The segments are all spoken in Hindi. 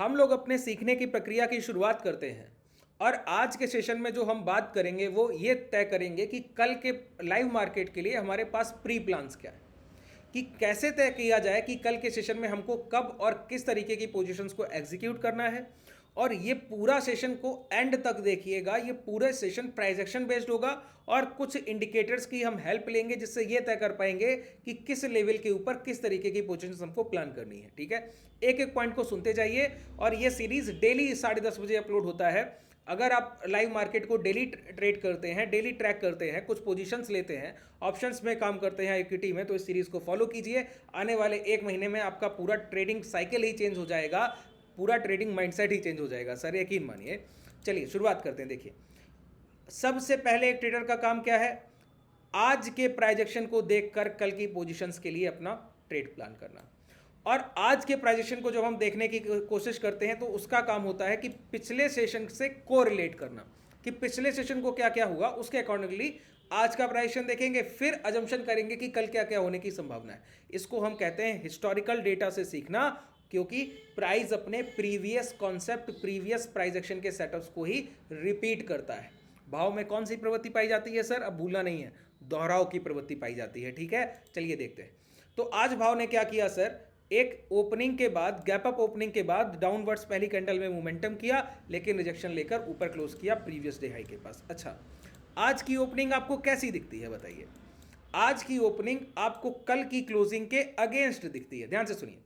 हम लोग अपने सीखने की प्रक्रिया की शुरुआत करते हैं और आज के सेशन में जो हम बात करेंगे वो ये तय करेंगे कि कल के लाइव मार्केट के लिए हमारे पास प्री प्लान्स क्या है, कि कैसे तय किया जाए कि कल के सेशन में हमको कब और किस तरीके की पोजीशंस को एग्जीक्यूट करना है। और ये पूरा सेशन को एंड तक देखिएगा, ये पूरा सेशन प्राइस एक्शन बेस्ड होगा और कुछ इंडिकेटर्स की हम हेल्प लेंगे जिससे ये तय कर पाएंगे कि किस लेवल के ऊपर किस तरीके की पोजीशंस हमको प्लान करनी है। ठीक है, एक एक पॉइंट को सुनते जाइए। और ये सीरीज डेली 10:30 बजे अपलोड होता है। अगर आप लाइव मार्केट को डेली ट्रेड करते हैं, डेली ट्रैक करते हैं, कुछ पोजीशंस लेते हैं, ऑप्शंस में काम करते हैं, इक्विटी में, तो इस सीरीज को फॉलो कीजिए। आने वाले एक महीने में आपका पूरा ट्रेडिंग साइकिल ही चेंज हो जाएगा, पूरा ट्रेडिंग माइंडसेट ही चेंज हो जाएगा सर, यकीन मानिए। चलिए शुरुआत करते हैं। देखिए, सबसे पहले एक ट्रेडर का काम क्या है? आज के प्राइजेक्शन को देखकर कल की पोजीशंस के लिए अपना ट्रेड प्लान करना। और आज के प्राइजेक्शन को जब हम देखने की कोशिश करते हैं तो उसका काम होता है कि पिछले सेशन से कोरिलेट करना, कि पिछले सेशन को क्या क्या हुआ, उसके अकॉर्डिंगली आज का प्राइजेक्शन देखेंगे, फिर अजम्पशन करेंगे कि कल क्या क्या होने की संभावना है। इसको हम कहते हैं हिस्टोरिकल डेटा से सीखना, क्योंकि प्राइस अपने प्रीवियस कॉन्सेप्ट, प्रीवियस प्राइजेक्शन के सेटअप्स को ही रिपीट करता है। भाव में कौन सी प्रवृत्ति पाई जाती है सर? अब भूलना नहीं है, दोहराव की प्रवृत्ति पाई जाती है। ठीक है, चलिए देखते हैं। तो आज भाव ने क्या किया सर? एक ओपनिंग के बाद, गैप अप ओपनिंग के बाद डाउनवर्ड्स पहली कैंडल में मोमेंटम किया, लेकिन रिजेक्शन लेकर ऊपर क्लोज किया प्रीवियस डे हाई के पास। अच्छा, आज की ओपनिंग आपको कैसी दिखती है बताइए? आज की ओपनिंग आपको कल की क्लोजिंग के अगेंस्ट दिखती है। ध्यान से सुनिए,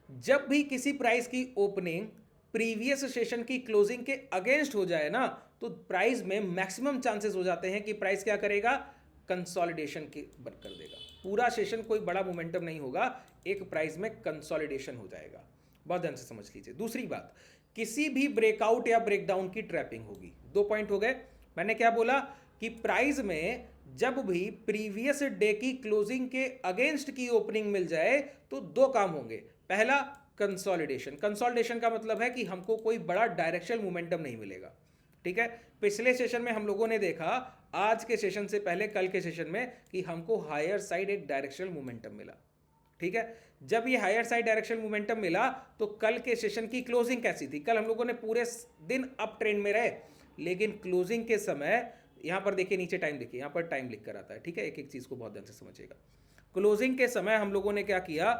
जब भी किसी प्राइस की ओपनिंग प्रीवियस सेशन की क्लोजिंग के अगेंस्ट हो जाए ना, तो प्राइस में मैक्सिमम चांसेस हो जाते हैं कि प्राइस क्या करेगा? कंसोलिडेशन की कर देगा। पूरा सेशन कोई बड़ा मोमेंटम नहीं होगा, एक प्राइस में कंसोलिडेशन हो जाएगा। बहुत ध्यान से समझ लीजिए। दूसरी बात, किसी भी ब्रेकआउट या ब्रेकडाउन की ट्रैपिंग होगी। 2 पॉइंट हो गए। मैंने क्या बोला कि प्राइस में जब भी प्रीवियस डे की क्लोजिंग के अगेंस्ट की ओपनिंग मिल जाए तो 2 काम होंगे। पहला, कंसोलिडेशन। कंसोलिडेशन का मतलब है कि हमको कोई बड़ा डायरेक्शनल मोमेंटम नहीं मिलेगा। ठीक है, पिछले सेशन में हम लोगों ने देखा, आज के सेशन से पहले कल के सेशन में, कि हमको हायर साइड एक डायरेक्शनल मोमेंटम मिला। ठीक है, जब ये हायर साइड डायरेक्शनल मोमेंटम मिला तो कल के सेशन की क्लोजिंग कैसी थी? कल हम लोगों ने पूरे दिन अप ट्रेंड में रहे, लेकिन क्लोजिंग के समय, यहां पर देखिए, नीचे टाइम देखिए, यहां पर टाइम लिख कर आता है। ठीक है, एक एक चीज को बहुत ध्यान से समझिएगा। क्लोजिंग के समय हम लोगों ने क्या किया?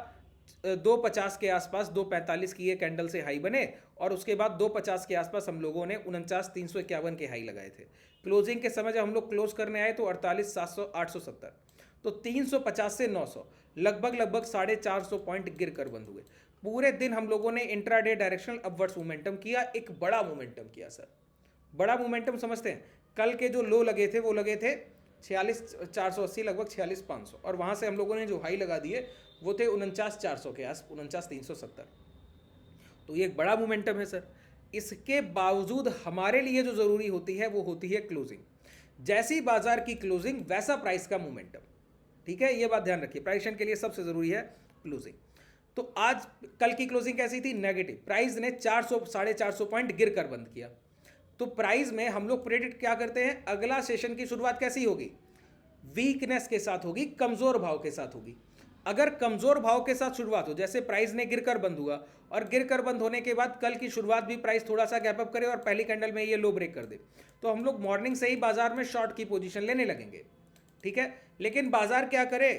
250 के आसपास, 245 की ये कैंडल से हाई बने, और उसके बाद 250 के आसपास हम लोगों ने 49,351 के हाई लगाए थे। क्लोजिंग के समय जब हम लोग क्लोज करने आए तो 48,700, 870, तो 350 से 900, लगभग 450 पॉइंट गिर कर बंद हुए। पूरे दिन हम लोगों ने इंट्राडे डायरेक्शनल अपवर्ड्स मोमेंटम किया, एक बड़ा मोमेंटम किया सर। बड़ा मोमेंटम समझते हैं? कल के जो लो लगे थे वो लगे थे 46,480, लगभग 46,500, और वहां से हम लोगों ने जो हाई लगा दिए वो थे 49,400 के आस, 49,370। तो ये एक बड़ा मोमेंटम है सर। इसके बावजूद हमारे लिए जो जरूरी होती है वो होती है क्लोजिंग। जैसी बाजार की क्लोजिंग वैसा प्राइस का मोमेंटम। ठीक है, ये बात ध्यान रखिए, प्राइस के लिए सबसे जरूरी है क्लोजिंग। तो आज कल की क्लोजिंग कैसी थी? नेगेटिव। प्राइस ने 400, 450 पॉइंट गिर कर बंद किया। तो प्राइस में हम लोग प्रेडिक्ट क्या करते हैं? अगला सेशन की शुरुआत कैसी होगी? वीकनेस के साथ होगी, कमजोर भाव के साथ होगी। अगर कमजोर भाव के साथ शुरुआत हो, जैसे प्राइस ने गिरकर बंद हुआ, और गिरकर बंद होने के बाद कल की शुरुआत भी प्राइस थोड़ा सा गैप अप करे और पहली कैंडल में ये लो ब्रेक कर दे, तो हम लोग मॉर्निंग से ही बाजार में शॉर्ट की पोजीशन लेने लगेंगे। ठीक है, लेकिन बाजार क्या करे?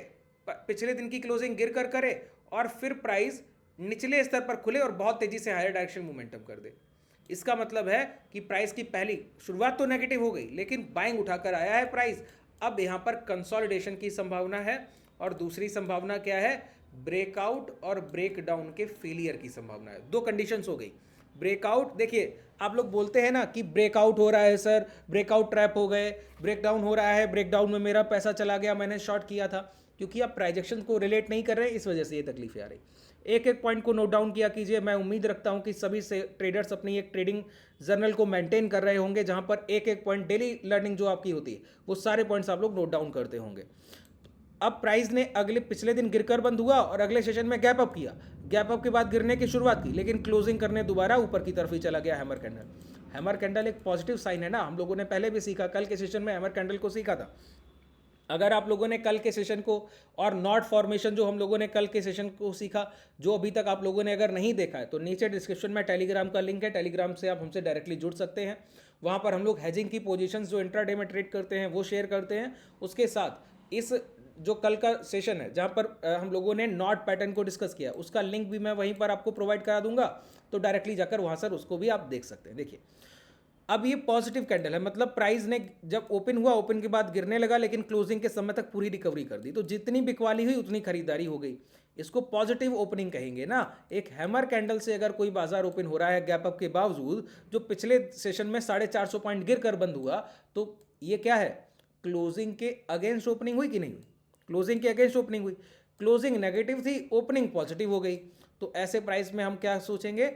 पिछले दिन की क्लोजिंग गिर कर करे और फिर प्राइस निचले स्तर पर खुले और बहुत तेजी से हायर डायरेक्शन मोमेंटम कर दे। इसका मतलब है कि प्राइस की पहली शुरुआत तो नेगेटिव हो गई, लेकिन बाइंग उठाकर आया है प्राइस। अब यहां पर कंसोलिडेशन की संभावना है, और दूसरी संभावना क्या है? ब्रेकआउट और ब्रेकडाउन के फेलियर की संभावना है। 2 कंडीशंस हो गई। ब्रेकआउट, देखिए आप लोग बोलते हैं ना कि ब्रेकआउट हो रहा है सर, ब्रेकआउट ट्रैप हो गए, ब्रेकडाउन हो रहा है, ब्रेकडाउन में मेरा पैसा चला गया, मैंने शॉर्ट किया था। क्योंकि आप प्राइजेक्शन को रिलेट नहीं कर रहे, इस वजह से ये तकलीफें आ रही। एक एक पॉइंट को नोट डाउन किया कीजिए। मैं उम्मीद रखता हूं कि सभी से ट्रेडर्स अपनी एक ट्रेडिंग जर्नल को मेंटेन कर रहे होंगे, जहां पर एक एक पॉइंट, डेली लर्निंग जो आपकी होती है, वो सारे पॉइंट्स आप लोग नोट डाउन करते होंगे। अब प्राइस ने पिछले दिन गिरकर बंद हुआ और अगले सेशन में गैप अप किया, गैप अप के बाद गिरने की शुरुआत की, लेकिन क्लोजिंग करने दोबारा ऊपर की तरफ ही चला गया हैमर कैंडल। हैमर कैंडल एक पॉजिटिव साइन है ना, हम लोगों ने पहले भी सीखा, कल के सेशन में हैमर कैंडल को सीखा था। अगर आप लोगों ने कल के सेशन को और नॉट फॉर्मेशन जो हम लोगों ने कल के सेशन को सीखा, जो अभी तक आप लोगों ने अगर नहीं देखा है तो नीचे डिस्क्रिप्शन में टेलीग्राम का लिंक है, टेलीग्राम से आप हमसे डायरेक्टली जुड़ सकते हैं। वहाँ पर हम लोग हेजिंग की पोजीशंस जो इंट्राडे में ट्रेड करते हैं वो शेयर करते हैं। उसके साथ इस जो कल का सेशन है जहाँ पर हम लोगों ने नॉट पैटर्न को डिस्कस किया, उसका लिंक भी मैं वहीं पर आपको प्रोवाइड करा दूंगा, तो डायरेक्टली जाकर वहाँ सर उसको भी आप देख सकते हैं। देखिए अब ये पॉजिटिव कैंडल है, मतलब प्राइस ने जब ओपन हुआ, ओपन के बाद गिरने लगा, लेकिन क्लोजिंग के समय तक पूरी रिकवरी कर दी, तो जितनी बिकवाली हुई उतनी खरीदारी हो गई। इसको पॉजिटिव ओपनिंग कहेंगे ना। एक हैमर कैंडल से अगर कोई बाजार ओपन हो रहा है गैप अप के बावजूद, जो पिछले सेशन में 450 पॉइंट गिर कर बंद हुआ, तो ये क्या है, क्लोजिंग के अगेंस्ट ओपनिंग हुई कि नहीं हुई? क्लोजिंग के अगेंस्ट ओपनिंग हुई। क्लोजिंग नेगेटिव थी, ओपनिंग पॉजिटिव हो गई। तो ऐसे प्राइस में हम क्या सोचेंगे,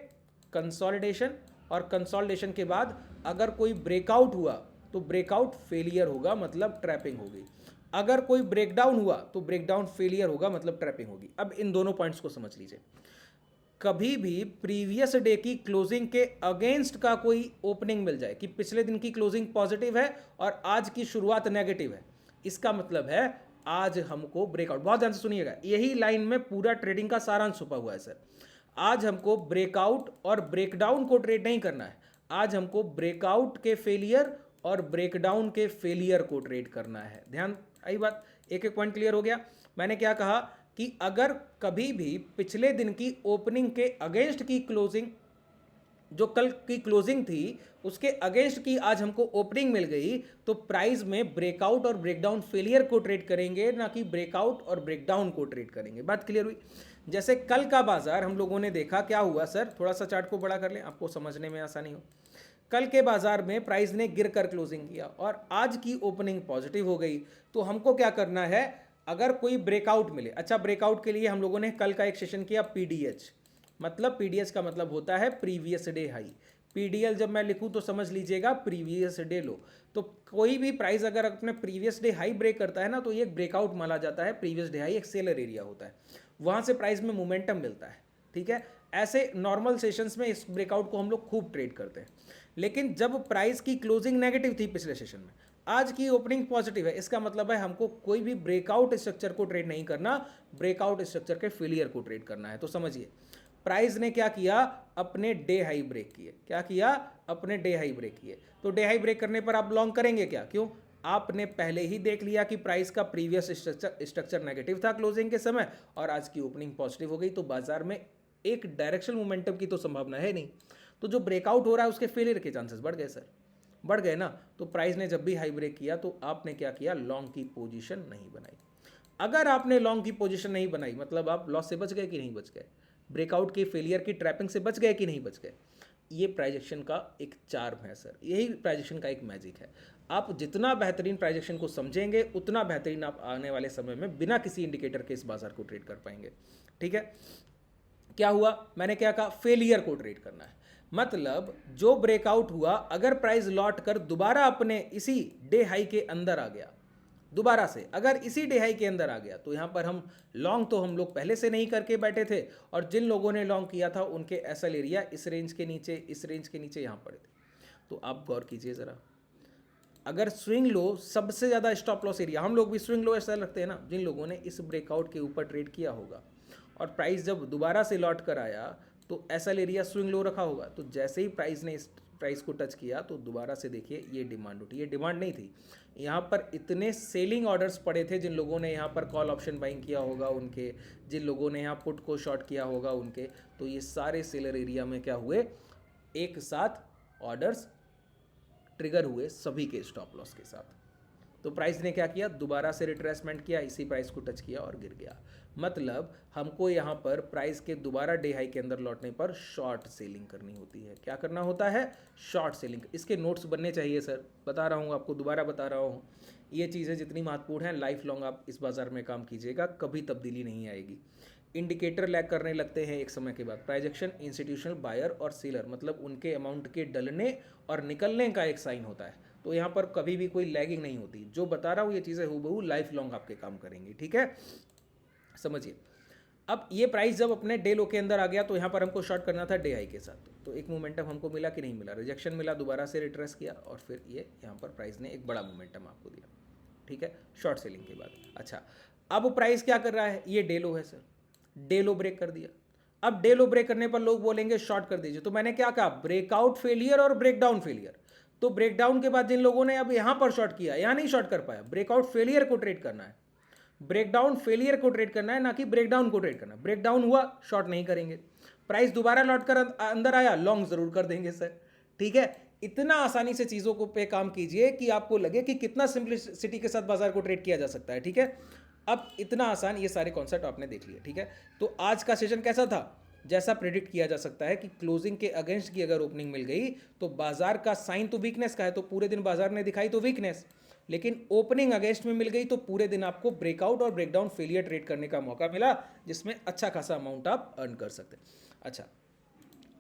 कंसोलिडेशन, और कंसोलिडेशन के बाद अगर कोई ब्रेकआउट हुआ तो ब्रेकआउट फेलियर होगा, मतलब ट्रैपिंग होगी। अगर कोई ब्रेकडाउन हुआ तो ब्रेकडाउन फेलियर होगा, मतलब ट्रैपिंग होगी। अब इन दोनों पॉइंट्स को समझ लीजिए। कभी भी प्रीवियस डे की क्लोजिंग के अगेंस्ट का कोई ओपनिंग मिल जाए कि पिछले दिन की क्लोजिंग पॉजिटिव है और आज की शुरुआत नेगेटिव है, इसका मतलब है आज हमको ब्रेकआउट, बहुत ध्यान से सुनिएगा, यही लाइन में पूरा ट्रेडिंग का सारांश छुपा हुआ है सर। आज हमको ब्रेकआउट और ब्रेकडाउन को ट्रेड नहीं करना है, आज हमको ब्रेकआउट के फेलियर और ब्रेकडाउन के फेलियर को ट्रेड करना है। ध्यान आई बात, एक एक पॉइंट क्लियर हो गया। मैंने क्या कहा कि अगर कभी भी पिछले दिन की ओपनिंग के अगेंस्ट की क्लोजिंग, जो कल की क्लोजिंग थी उसके अगेंस्ट की आज हमको ओपनिंग मिल गई, तो प्राइस में ब्रेकआउट और ब्रेकडाउन फेलियर को ट्रेड करेंगे, ना कि ब्रेकआउट और ब्रेकडाउन को ट्रेड करेंगे। बात क्लियर हुई? जैसे कल का बाजार हम लोगों ने देखा, क्या हुआ सर, थोड़ा सा चार्ट को बड़ा कर लें आपको समझने में आसानी हो। कल के बाजार में प्राइस ने गिर कर क्लोजिंग किया और आज की ओपनिंग पॉजिटिव हो गई, तो हमको क्या करना है, अगर कोई ब्रेकआउट मिले। अच्छा, ब्रेकआउट के लिए हम लोगों ने कल का एक सेशन किया पीडीएच, मतलब पीडीएच का मतलब होता है प्रीवियस डे हाई। पीडीएल जब मैं लिखूं तो समझ लीजिएगा प्रीवियस डे लो। तो कोई भी प्राइस अगर अपने प्रीवियस डे हाई ब्रेक करता है ना, तो ये एक ब्रेकआउट माना जाता है। प्रीवियस डे हाई एक सेलर एरिया होता है, वहां से प्राइस में मोमेंटम मिलता है। ठीक है, ऐसे नॉर्मल सेशंस में इस ब्रेकआउट को हम लोग खूब ट्रेड करते हैं। लेकिन जब प्राइस की क्लोजिंग नेगेटिव थी पिछले सेशन में, आज की ओपनिंग पॉजिटिव है, इसका मतलब है हमको कोई भी ब्रेकआउट स्ट्रक्चर को ट्रेड नहीं करना, ब्रेकआउट स्ट्रक्चर के फेलियर को ट्रेड करना है। तो समझिए प्राइस ने क्या किया, अपने डे हाई ब्रेक किए। क्या किया, अपने डे हाई ब्रेक किए। तो डे हाई ब्रेक करने पर आप लॉन्ग करेंगे क्या? क्यों? आपने पहले ही देख लिया कि प्राइस का प्रीवियस स्ट्रक्चर नेगेटिव था क्लोजिंग के समय और आज की ओपनिंग पॉजिटिव हो गई, तो बाजार में एक डायरेक्शनल मोमेंटम की तो संभावना है नहीं। तो जो ब्रेकआउट हो रहा है उसके फेलियर के चांसेस बढ़ गए सर, बढ़ गए ना। तो प्राइस ने जब भी हाई ब्रेक किया तो आपने क्या किया, लॉन्ग की पोजीशन नहीं बनाई। अगर आपने लॉन्ग की पोजीशन नहीं बनाई, मतलब आप लॉस से बच गए कि नहीं बच गए, ब्रेकआउट के फेलियर की ट्रैपिंग से बच गए कि नहीं बच गए। ये प्राइजेक्शन का एक चार्म है सर, यही प्राइजेक्शन का एक मैजिक है। आप जितना बेहतरीन प्राइजेक्शन को समझेंगे उतना बेहतरीन आप आने वाले समय में बिना किसी इंडिकेटर के इस बाजार को ट्रेड कर पाएंगे। ठीक है, क्या हुआ, मैंने क्या कहा, फेलियर को ट्रेड करना है। मतलब जो ब्रेकआउट हुआ, अगर प्राइस लौट कर दोबारा अपने इसी डे हाई के अंदर आ गया, दोबारा से अगर इसी डे हाई के अंदर आ गया, तो यहां पर हम लॉन्ग तो हम लोग पहले से नहीं करके बैठे थे, और जिन लोगों ने लॉन्ग किया था उनके एसएल एरिया इस रेंज के नीचे, इस रेंज के नीचे यहां पड़े थे। तो आप गौर कीजिए जरा, अगर स्विंग लो सबसे ज़्यादा स्टॉप लॉस एरिया, हम लोग भी स्विंग लो ऐसा रखते हैं ना, जिन लोगों ने इस ब्रेकआउट के ऊपर ट्रेड किया होगा और प्राइस जब दोबारा से लौट कर आया तो एसएल एरिया स्विंग लो रखा होगा, तो जैसे ही प्राइस ने इस प्राइस को टच किया तो दोबारा से देखिए ये डिमांड उठी। ये डिमांड नहीं थी, यहाँ पर इतने सेलिंग ऑर्डर्स पड़े थे, जिन लोगों ने यहाँ पर कॉल ऑप्शन बाइंग किया होगा उनके, जिन लोगों ने यहाँ पुट को शॉर्ट किया होगा उनके, तो ये सारे सेलर एरिया में क्या हुए, एक साथ ऑर्डर्स ट्रिगर हुए सभी के स्टॉप लॉस के साथ। तो प्राइस ने क्या किया, दोबारा से रिट्रेसमेंट किया, इसी प्राइस को टच किया और गिर गया। मतलब हमको यहाँ पर प्राइस के दोबारा डे हाई के अंदर लौटने पर शॉर्ट सेलिंग करनी होती है। क्या करना होता है, शॉर्ट सेलिंग। इसके नोट्स बनने चाहिए सर, बता रहा हूँ आपको, दोबारा बता रहा हूँ। ये चीज़ें जितनी महत्वपूर्ण हैं, लाइफ लॉन्ग आप इस बाजार में काम कीजिएगा, कभी तब्दीली नहीं आएगी। इंडिकेटर लैग करने लगते हैं एक समय के बाद। प्राइजेक्शन इंस्टीट्यूशनल बायर और सेलर, मतलब उनके अमाउंट के डलने और निकलने का एक साइन होता है। तो यहाँ पर कभी भी कोई लैगिंग नहीं होती। जो बता रहा हूँ ये चीज़ें हूबहू लाइफ लॉन्ग आपके काम करेंगी। ठीक है, समझिए। अब ये प्राइस जब अपने डे लो के अंदर आ गया तो यहाँ पर हमको शॉर्ट करना था डे हाई के साथ, तो एक मोमेंटम हमको मिला कि नहीं मिला, रिजेक्शन मिला, दोबारा से रिट्रेस किया और फिर ये यहाँ पर प्राइस ने एक बड़ा मोमेंटम आपको दिया। ठीक है, शॉर्ट सेलिंग के बाद। अच्छा, अब प्राइस क्या कर रहा है, ये डे लो है सर, डे लो ब्रेक कर दिया। अब डे लो ब्रेक करने पर लोग बोलेंगे शॉर्ट कर दीजिए, तो मैंने क्या कहा, ब्रेकआउट फेलियर और ब्रेकडाउन फेलियर। तो ब्रेकडाउन के बाद जिन लोगों ने अब यहां पर शॉर्ट किया, यहां नहीं शॉर्ट कर पाया, ब्रेकआउट फेलियर को ट्रेड करना है, ब्रेकडाउन फेलियर को ट्रेड करना है, ना कि ब्रेकडाउन को ट्रेड करना है। ब्रेकडाउन हुआ, शॉर्ट नहीं करेंगे, प्राइस दोबारा लौट कर अंदर आया, लॉन्ग जरूर कर देंगे सर। ठीक है, इतना आसानी से चीज़ों को पे काम कीजिए कि आपको लगे कि कितना सिंपलिसिटी के साथ बाजार को ट्रेड किया जा सकता है। ठीक है, अब इतना आसान ये सारे कॉन्सेप्ट आपने देख लिए। ठीक है, तो आज का सेशन कैसा था, जैसा प्रेडिक्ट किया जा सकता है कि क्लोजिंग के अगेंस्ट की अगर ओपनिंग मिल गई तो बाजार का साइन तो वीकनेस का है, तो पूरे दिन बाजार ने दिखाई तो वीकनेस, लेकिन ओपनिंग अगेंस्ट में मिल गई तो पूरे दिन आपको ब्रेकआउट और ब्रेकडाउन फेलियर ट्रेड करने का मौका मिला, जिसमें अच्छा खासा अमाउंट आप अर्न कर सकते हैं। अच्छा,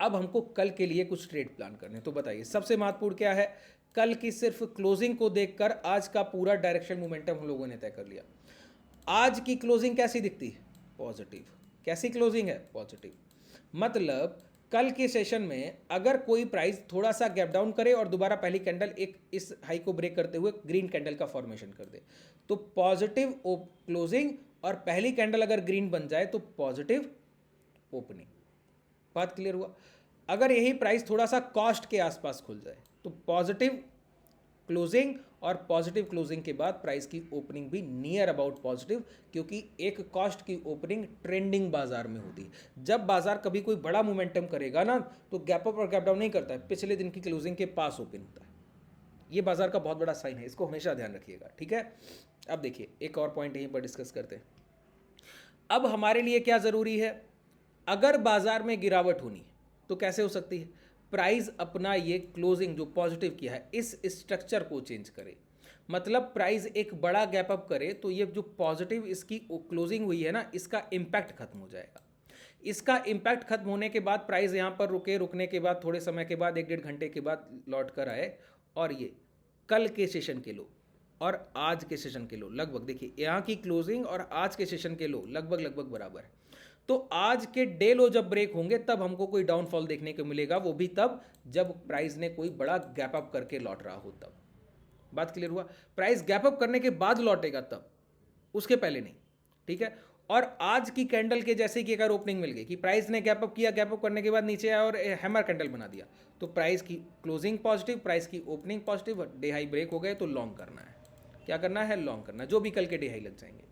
अब हमको कल के लिए कुछ ट्रेड प्लान करने, तो बताइए सबसे महत्वपूर्ण क्या है। कल की सिर्फ क्लोजिंग को देखकर आज का पूरा डायरेक्शन मोमेंटम हम लोगों ने तय कर लिया। आज की क्लोजिंग कैसी दिखती है, पॉजिटिव। कैसी क्लोजिंग है, पॉजिटिव। मतलब कल के सेशन में अगर कोई प्राइस थोड़ा सा गैप डाउन करे और दोबारा पहली कैंडल एक इस हाई को ब्रेक करते हुए ग्रीन कैंडल का फॉर्मेशन कर दे, तो पॉजिटिव क्लोजिंग, और पहली कैंडल अगर ग्रीन बन जाए तो पॉजिटिव ओपनिंग। बात क्लियर हुआ। अगर यही प्राइस थोड़ा सा कॉस्ट के आसपास खुल जाए तो पॉजिटिव क्लोजिंग, और पॉजिटिव क्लोजिंग के बाद प्राइस की ओपनिंग भी नियर अबाउट पॉजिटिव, क्योंकि एक कॉस्ट की ओपनिंग ट्रेंडिंग बाजार में होती है। जब बाजार कभी कोई बड़ा मोमेंटम करेगा ना, तो गैप अप और गैप डाउन नहीं करता है, पिछले दिन की क्लोजिंग के पास ओपन होता है। ये बाजार का बहुत बड़ा साइन है, इसको हमेशा ध्यान रखिएगा। ठीक है, अब देखिए एक और पॉइंट यहीं पर डिस्कस करते हैं। अब हमारे लिए क्या जरूरी है, अगर बाजार में गिरावट होनी है तो कैसे हो सकती है, प्राइस अपना ये क्लोजिंग जो पॉजिटिव किया है इस स्ट्रक्चर को चेंज करे। मतलब प्राइस एक बड़ा गैप अप करे तो ये जो पॉजिटिव इसकी क्लोजिंग हुई है ना, इसका इम्पैक्ट खत्म हो जाएगा। इसका इम्पैक्ट खत्म होने के बाद प्राइस यहाँ पर रुके, रुकने के बाद थोड़े समय के बाद 1-1.5 घंटे के बाद लौट कर आए, और ये कल के सेशन के लो और आज के सेशन के लो लगभग, देखिए यहाँ की क्लोजिंग और आज के सेशन के लो लगभग लगभग बराबर है। तो आज के डे लो जब ब्रेक होंगे तब हमको कोई डाउनफॉल देखने को मिलेगा, वो भी तब जब प्राइस ने कोई बड़ा गैप अप करके लौट रहा हो तब। बात क्लियर हुआ, प्राइस गैप अप करने के बाद लौटेगा तब, उसके पहले नहीं। ठीक है, और आज की कैंडल के जैसे कि अगर ओपनिंग मिल गई कि प्राइस ने गैप अप किया, गैप अप करने के बाद नीचे आया और हैमर कैंडल बना दिया, तो प्राइस की क्लोजिंग पॉजिटिव, प्राइस की opening positive, day high break हो गए तो लॉन्ग करना है। क्या करना है, लॉन्ग करना, जो भी कल के डे हाई लग जाएंगे।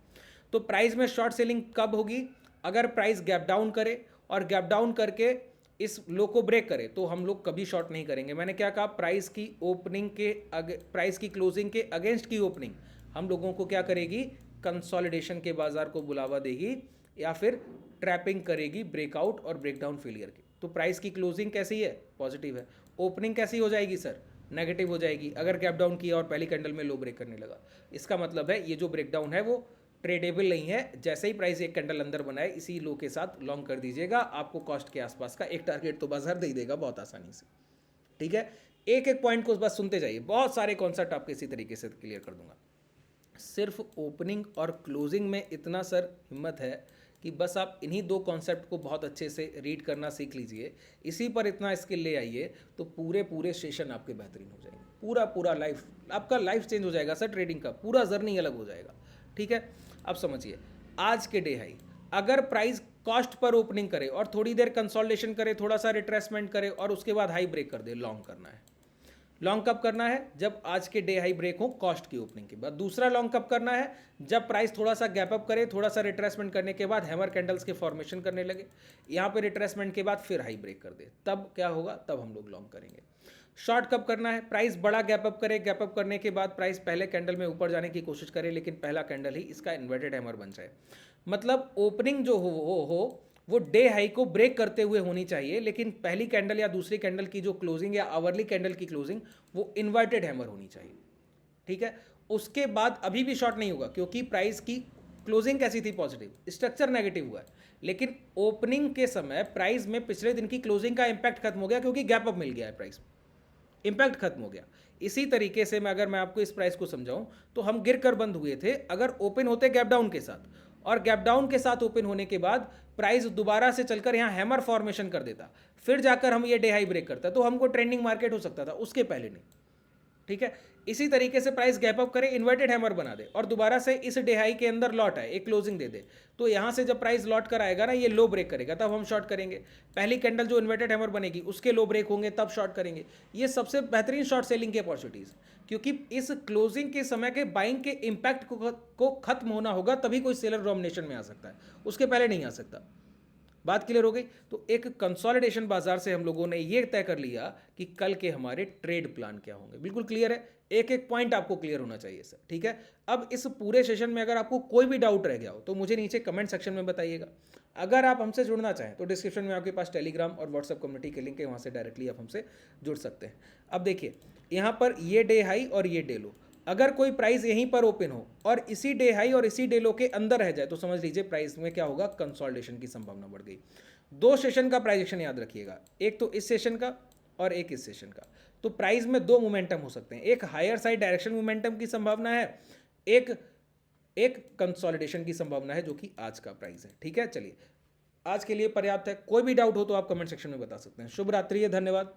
तो प्राइस में शॉर्ट सेलिंग कब होगी, अगर प्राइस गैप डाउन करे और गैप डाउन करके इस लो को ब्रेक करे तो हम लोग कभी शॉर्ट नहीं करेंगे। मैंने क्या कहा, प्राइस की ओपनिंग के प्राइस की क्लोजिंग के अगेंस्ट की ओपनिंग हम लोगों को क्या करेगी, कंसोलिडेशन के बाजार को बुलावा देगी या फिर ट्रैपिंग करेगी ब्रेकआउट और ब्रेकडाउन फेलियर की। तो प्राइस की क्लोजिंग कैसी है, पॉजिटिव है। ओपनिंग कैसी हो जाएगी सर, नेगेटिव हो जाएगी अगर गैप डाउन किया और पहली कैंडल में लो ब्रेक करने लगा। इसका मतलब है ये जो ब्रेकडाउन है वो ट्रेडेबल नहीं है। जैसे ही प्राइस एक कैंडल अंदर बनाए इसी लो के साथ लॉन्ग कर दीजिएगा, आपको कॉस्ट के आसपास का एक टारगेट तो बाजार दे ही देगा बहुत आसानी से। ठीक है, एक एक पॉइंट को बस सुनते जाइए, बहुत सारे कॉन्सेप्ट आपके इसी तरीके से क्लियर कर दूंगा। सिर्फ ओपनिंग और क्लोजिंग में इतना सर हिम्मत है कि बस आप इन्हीं दो कॉन्सेप्ट को बहुत अच्छे से रीड करना सीख लीजिए, इसी पर इतना स्किल ले आइए तो पूरे सेशन आपके बेहतरीन हो जाएंगे। पूरा लाइफ आपका लाइफ चेंज हो जाएगा सर, ट्रेडिंग का पूरा जर्नी अलग हो जाएगा। ठीक है, अब समझिए आज के डे हाई अगर प्राइस कॉस्ट पर ओपनिंग करे और थोड़ी देर कंसोलिडेशन करे, थोड़ा सा रिट्रेसमेंट करे और उसके बाद हाई ब्रेक कर दे, लॉन्ग करना है। लॉन्ग कब करना है, जब आज के डे हाई ब्रेक हो कॉस्ट की ओपनिंग के बाद। दूसरा लॉन्ग कब करना है, जब प्राइस थोड़ा सा गैप अप करे, थोड़ा सा रिट्रेसमेंट करने के बाद हैमर कैंडल्स के फॉर्मेशन करने लगे, यहाँ पे रिट्रेसमेंट के बाद फिर हाई ब्रेक कर दे, तब क्या होगा, तब हम लोग लॉन्ग करेंगे। शॉर्ट कब करना है, प्राइस बड़ा गैप अप करे, गैप अप करने के बाद प्राइस पहले कैंडल में ऊपर जाने की कोशिश करे लेकिन पहला कैंडल ही इसका इन्वर्टेड हैमर बन जाए। मतलब ओपनिंग जो हो वो डे हाई को ब्रेक करते हुए होनी चाहिए, लेकिन पहली कैंडल या दूसरी कैंडल की जो क्लोजिंग या आवरली कैंडल की क्लोजिंग वो इन्वर्टेड हैमर होनी चाहिए। ठीक है, उसके बाद अभी भी शॉर्ट नहीं होगा क्योंकि प्राइस की क्लोजिंग कैसी थी, पॉजिटिव, स्ट्रक्चर नेगेटिव हुआ है, लेकिन ओपनिंग के समय प्राइस में पिछले दिन की क्लोजिंग का इंपैक्ट खत्म हो गया क्योंकि गैप अप मिल गया है, प्राइस इंपैक्ट खत्म हो गया। इसी तरीके से अगर मैं आपको इस प्राइस को समझाऊं तो हम गिर कर बंद हुए थे, अगर ओपन होते गैप डाउन के साथ और गैप डाउन के साथ ओपन होने के बाद प्राइस दोबारा से चलकर यहां हैमर फॉर्मेशन कर देता, फिर जाकर हम ये डे हाई ब्रेक करता, तो हमको ट्रेंडिंग मार्केट हो सकता था, उसके पहले नहीं। ठीक है। इसी तरीके से प्राइस गैप अप करे, इन्वर्टेड हैमर बना दे और दोबारा से इस डे हाई के अंदर लौट आए, एक क्लोजिंग दे दे, तो यहाँ से जब प्राइस लौट कर आएगा ना, ये लो ब्रेक करेगा, तब हम शॉर्ट करेंगे। पहली कैंडल जो इन्वर्टेड हैमर बनेगी उसके लो ब्रेक होंगे, तब शॉर्ट करेंगे। ये सबसे बेहतरीन शॉर्ट सेलिंग की अपॉर्चुनिटीज, क्योंकि इस क्लोजिंग के समय के बाइंग के इम्पैक्ट को खत्म होना होगा, तभी कोई सेलर डोमिनेशन में आ सकता है, उसके पहले नहीं आ सकता। बात क्लियर हो गई। तो एक कंसोलिडेशन बाजार से हम लोगों ने ये तय कर लिया कि कल के हमारे ट्रेड प्लान क्या होंगे। बिल्कुल क्लियर है, एक एक पॉइंट आपको क्लियर होना चाहिए सर, ठीक है। अब इस पूरे सेशन में अगर आपको कोई भी डाउट रह गया हो तो मुझे नीचे कमेंट सेक्शन में बताइएगा। अगर आप हमसे जुड़ना चाहें तो डिस्क्रिप्शन में आपके पास टेलीग्राम और व्हाट्सएप कम्युनिटी के लिंक है, वहाँ से डायरेक्टली आप हमसे जुड़ सकते हैं। अब देखिए, यहाँ पर ये डे हाई और ये डे लो, अगर कोई प्राइस यहीं पर ओपन हो और इसी डे हाई और इसी डे लो के अंदर रह जाए तो समझ लीजिए प्राइस में क्या होगा, कंसोलिडेशन की संभावना बढ़ गई। दो सेशन का प्राइजेक्शन याद रखिएगा, एक तो इस सेशन का और एक इस सेशन का। तो प्राइस में दो मोमेंटम हो सकते हैं, एक हायर साइड डायरेक्शन मोमेंटम की संभावना है, एक एक कंसोलिडेशन की संभावना है, जो कि आज का प्राइस है। ठीक है, चलिए आज के लिए पर्याप्त है। कोई भी डाउट हो तो आप कमेंट सेक्शन में बता सकते हैं। शुभ रात्रि, धन्यवाद।